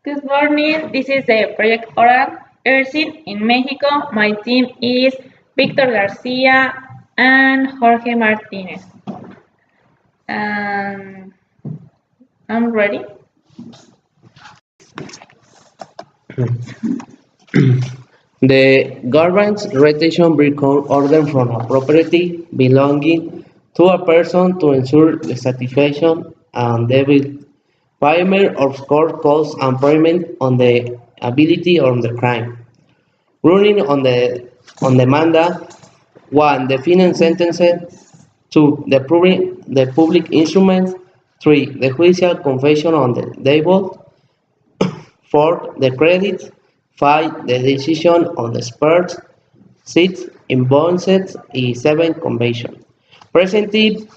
Good morning, this is the Project Oral Ersin in Mexico. My team is Victor Garcia and Jorge Martinez. Um, I'm ready. The garbage retention vehicle ordered from a property belonging to a person to ensure the satisfaction and the payment of court costs and payment on the ability of the crime. Running on the manda, 1. Defining sentences. 2. The public instruments. 3. The judicial confession on the table. 4. The credit. 5. The decision on the spurs. 6. Invoices. Y 7. Convention. Presently,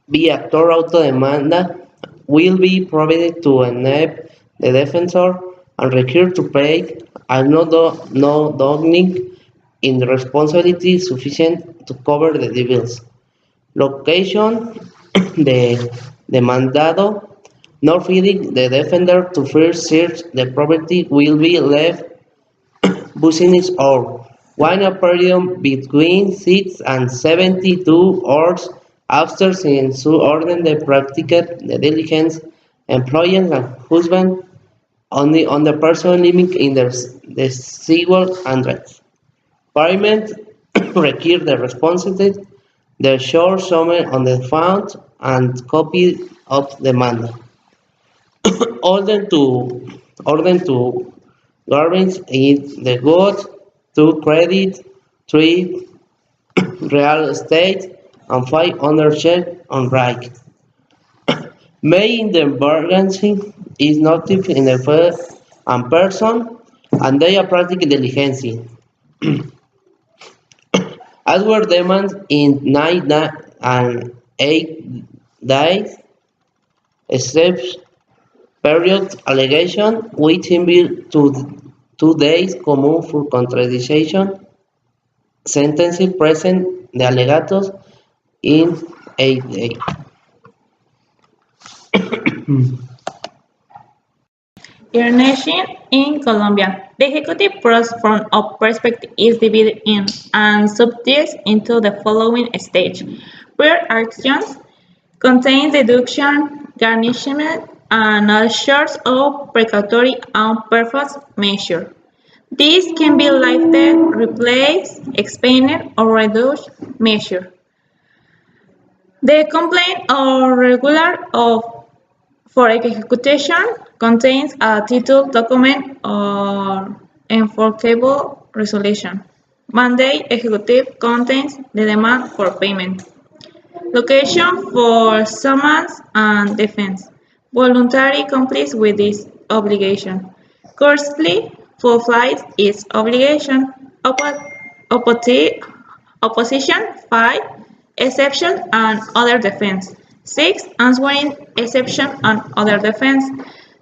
the actor auto demanda will be provided to enable the defensor and required to pay and no doubling in responsibility sufficient to cover the bills. Location, the demandado, not feeding the defender to first search the property will be left business hour. One a period between 6 and 72 hours after since order the practical the diligence employees and husband only on the person living in the civil hundreds. Payment require the responsibility, the short summary on the fund and copy of the mandate. Order to garbage is the goods to credit, trade, real estate, and 5 ownership on right. May in the emergency is notified in the first and person and they are practical diligence. As were demands in 9 and 8 days, except period allegation, which in to 2 days common for contradiction, sentencing present the allegatos in 8 days. Your nation in Colombia. The executive process from a perspective is divided in and subjects into the following stage. Prior actions contain deduction, garnishment, and all sorts of precautory and purpose measures. These can be lifted, replaced, expanded, or reduced measure. The complaint or regular of for execution contains a title document or enforceable resolution. Mandate executive contains the demand for payment. Location for summons and defense. Voluntary complies with this obligation. Courtly fulfills its obligation. Opposition 5. Exception and other defense. 6. Answering exception and other defense.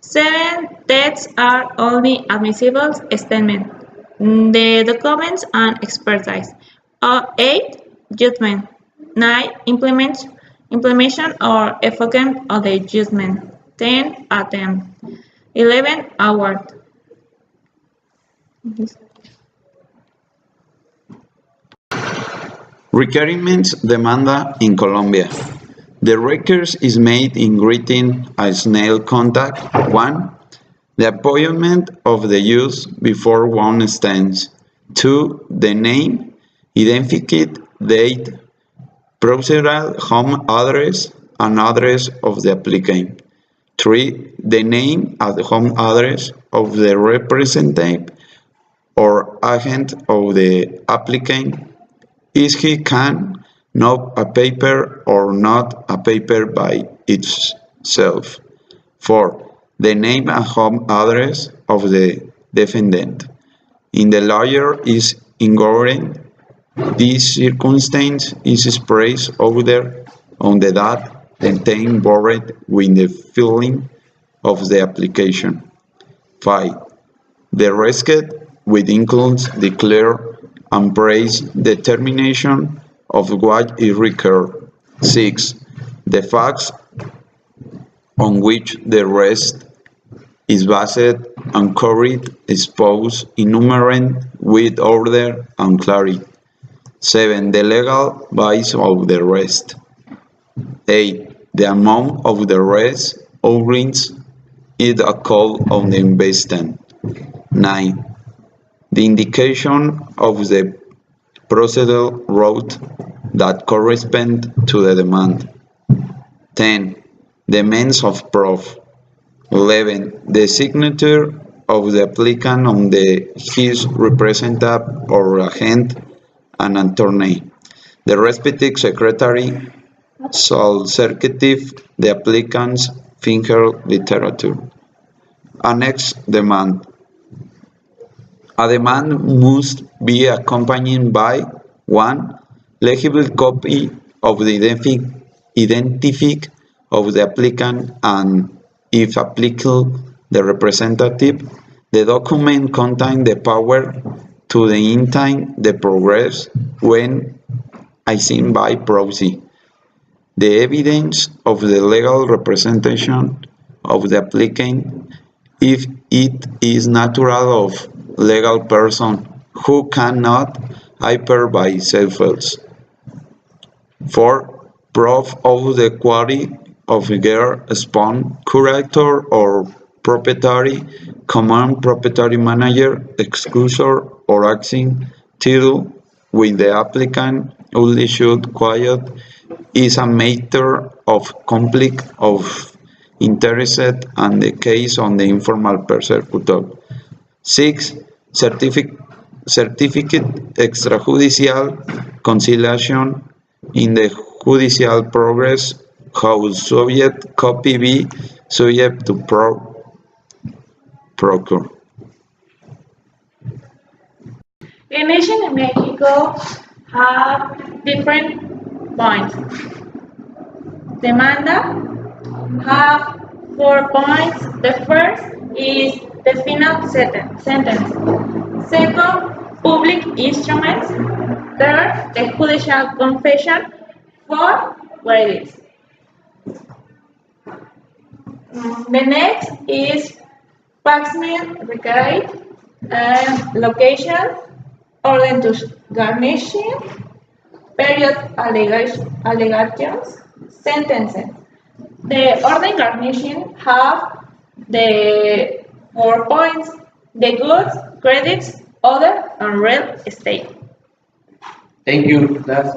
7. Deaths are only admissible statement. The documents and expertise. 8. Judgment. 9. Implementation or effect of the judgment. 10. Attempt. 11. Award. Requirements demanda in Colombia. The request is made in greeting a snail contact. 1. The appointment of the use before one stands. 2. The name, identified date, procedural home address, and address of the applicant. 3. The name and home address of the representative or agent of the applicant. Is he can not a paper or not a paper by itself. 4. The name and home address of the defendant. In the lawyer is ingoring. This circumstance is expressed over on the date contained bored with the filling of the application. 5. The risk with includes declare and praise determination of what is required. 6. The facts on which the rest is based on current spouse enumerant with order and clarity. 7. The legal base of the rest. 8. The amount of the rest owings is a call on the investment. 9. The indication of the procedural route that correspond to the demand. 10. The means of proof. 11. The signature of the applicant on his representative or agent and attorney. The respective secretary shall certify the applicant's finger literature. Annex demand. A demand must be accompanied by 1. Legible copy of the identification of the applicant and, if applicable, the representative. The document contains the power to the intent the progress when assigned by proxy. The evidence of the legal representation of the applicant if it is natural of legal person who cannot appear by themselves. 4. Proof of the quality of their spawn curator or proprietary, common proprietary manager, exclusive or acting title with the applicant only should quiet is a matter of conflict of interest and the case on the informal persecutor. 6. Certificate extrajudicial conciliation in the judicial progress whose subject copy be subject to procure. The nation in Mexico have different points. Demanda have 4 points. The first is the final sentence. Second, public instruments. Third, the judicial confession. 4, verdicts. The next is Paxman regard and location, order to garnishing, period allegations, sentences. The order garnishing have the 4 points: the goods, credits, other, and real estate. Thank you, class.